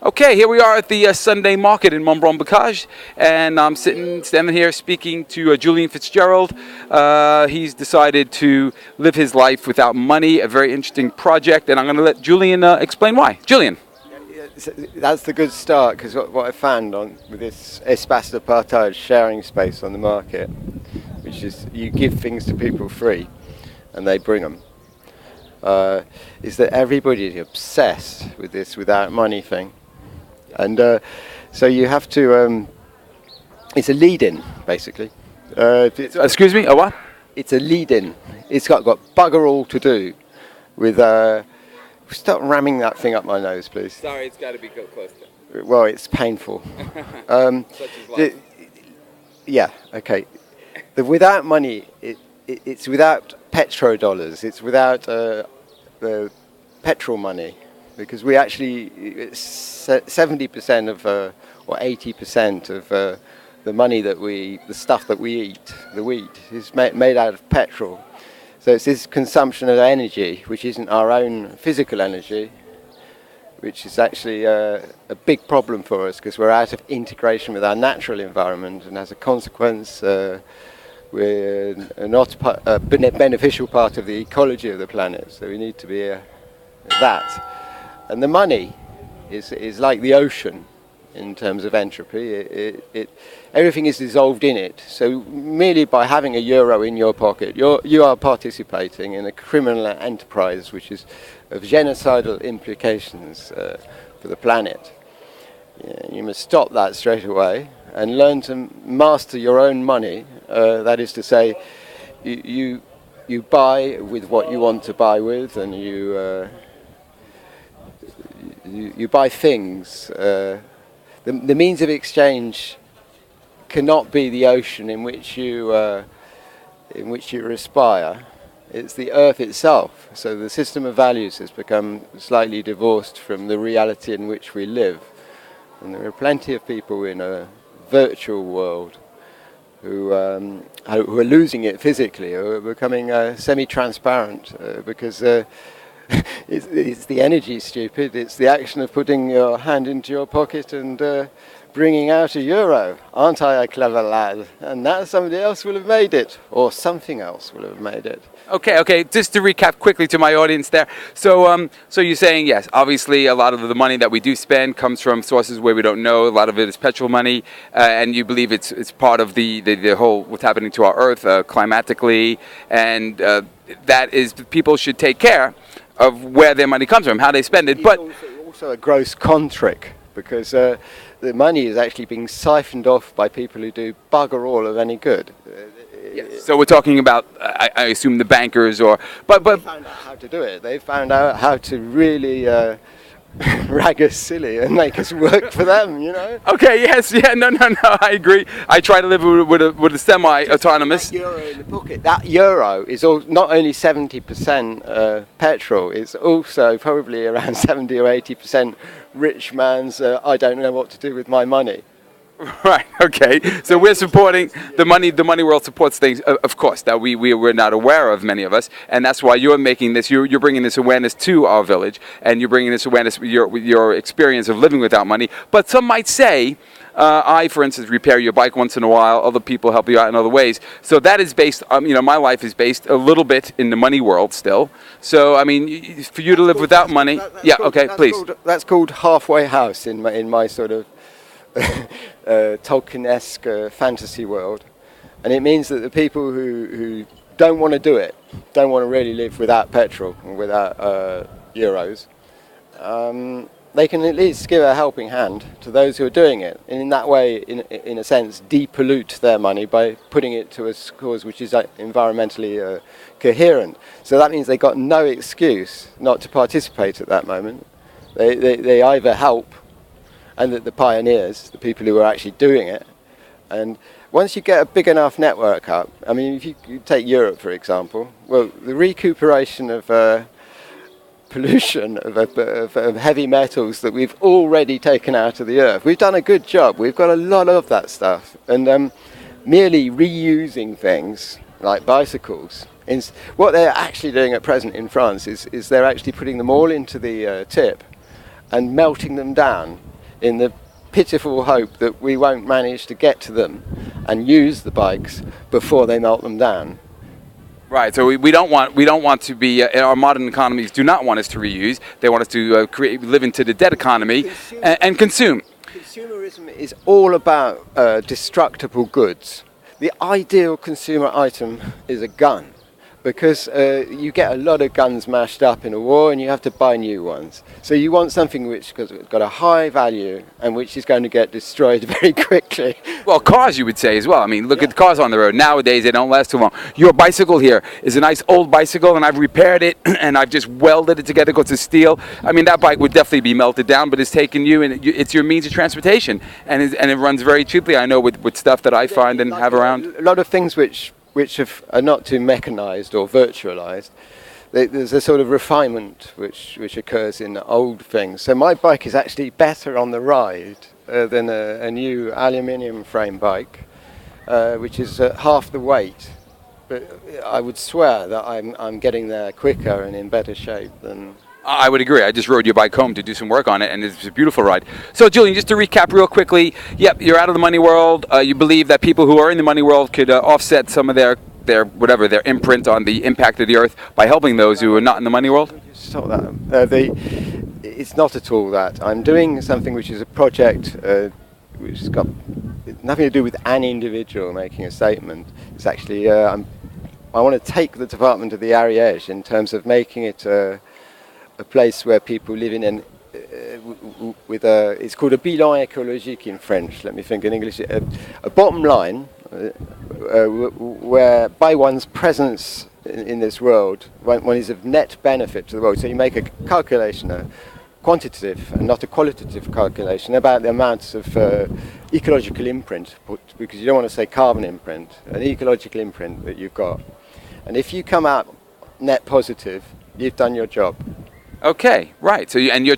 Okay, here we are at the Sunday market in Montbron-Bocage, and I'm standing here speaking to Julian Fitzgerald. He's decided to live his life without money, a very interesting project, and I'm going to let Julian explain why. Julian. That's the good start, because what I found with this espace de partage sharing space on the market, which is you give things to people free and they bring them, is that everybody is obsessed with this without money thing. And so you have to, it's a lead-in, basically. Excuse me, a what? It's a lead-in. It's got bugger all to do with, stop ramming that thing up my nose, please. Sorry, it's got to be close. Well, it's painful. Such as life. Yeah, okay. Without money, it's without petrodollars, it's without the petrol money. Because we actually, 70% of, or 80% of the money that the stuff that we eat, the wheat, is made out of petrol. So it's this consumption of energy, which isn't our own physical energy, which is actually a big problem for us, because we're out of integration with our natural environment, and as a consequence, we're not a beneficial part of the ecology of the planet. So we need to be that. And the money is like the ocean in terms of entropy. Everything is dissolved in it. So merely by having a euro in your pocket, you are participating in a criminal enterprise which is of genocidal implications for the planet. You must stop that straight away and learn to master your own money. That is to say, you buy with what you want to buy with, and you buy things. The means of exchange cannot be the ocean in which you respire. It's the earth itself. So the system of values has become slightly divorced from the reality in which we live. And there are plenty of people in a virtual world who are losing it physically, who are becoming semi-transparent because it's the energy, stupid. It's the action of putting your hand into your pocket and bringing out a euro. Aren't I a clever lad? And now somebody else will have made it, or something else will have made it. Okay. Just to recap quickly to my audience there. So you're saying, yes, obviously a lot of the money that we do spend comes from sources where we don't know. A lot of it is petrol money, and you believe it's part of the whole what's happening to our Earth climatically, and that is people should take care of where their money comes from, how they spend it. But also a gross con trick, because the money is actually being siphoned off by people who do bugger all of any good. Yes. So we're talking about, I assume, the bankers, but they found out how to do it. They found out how to really rag us silly and make us work for them, you know. Okay. Yes. Yeah. No. I agree. I try to live with a semi-autonomous. That euro in the pocket. That euro is not only 70% petrol. It's also probably around 70 or 80% rich man's. I don't know what to do with my money. Right. Okay. So we're supporting the money. The money world supports things, of course, that we're not aware of, many of us, and that's why you're making this. You're bringing this awareness to our village, and you're bringing this awareness with your experience of living without money. But some might say, I, for instance, repair your bike once in a while. Other people help you out in other ways. So that is based. My life is based a little bit in the money world still. So I mean, for you to live without money, please. That's called halfway house in my sort of Tolkien-esque fantasy world, and it means that the people who don't want to do it, don't want to really live without petrol and without euros, they can at least give a helping hand to those who are doing it, and in that way, in a sense, depollute their money by putting it to a cause which is environmentally coherent. So that means they've got no excuse not to participate at that moment. They either help, and the pioneers, the people who are actually doing it. And once you get a big enough network up, I mean, if you take Europe, for example, well, the recuperation of pollution of heavy metals that we've already taken out of the earth, we've done a good job. We've got a lot of that stuff. And merely reusing things like bicycles, what they're actually doing at present in France is they're actually putting them all into the tip and melting them down in the pitiful hope that we won't manage to get to them and use the bikes before they melt them down. Right. So we don't want to be our modern economies do not want us to reuse. They want us to live into the dead economy and consume. Consumerism is all about destructible goods. The ideal consumer item is a gun, because you get a lot of guns mashed up in a war and you have to buy new ones. So you want something which has got a high value and which is going to get destroyed very quickly. Well, cars, you would say as well. I mean, look at the cars on the road. Nowadays, they don't last too long. Your bicycle here is a nice old bicycle, and I've repaired it, and I've just welded it together because it's steel. I mean, that bike would definitely be melted down, but it's taken you, and it's your means of transportation. And it runs very cheaply, I know, with stuff that I find and have around. A lot of things which are not too mechanized or virtualized. There's a sort of refinement which occurs in old things. So my bike is actually better on the ride than a new aluminium frame bike, which is half the weight. But I would swear that I'm getting there quicker and in better shape than. I would agree. I just rode your bike home to do some work on it, and it's a beautiful ride. So, Julian, just to recap real quickly, yep, you're out of the money world. You believe that people who are in the money world could offset some of their imprint on the impact of the earth by helping those who are not in the money world? Stop that. It's not at all that. I'm doing something which is a project which has got nothing to do with an individual making a statement. It's actually, I want to take the department of the Ariège in terms of making it a place where people live in it's called a bilan écologique in French. Let me think in English. A bottom line where by one's presence in this world, one is of net benefit to the world. So you make a calculation, a quantitative and not a qualitative calculation about the amounts of ecological imprint, because you don't want to say carbon imprint, an ecological imprint that you've got. And if you come out net positive, you've done your job. Okay, right. So you're trying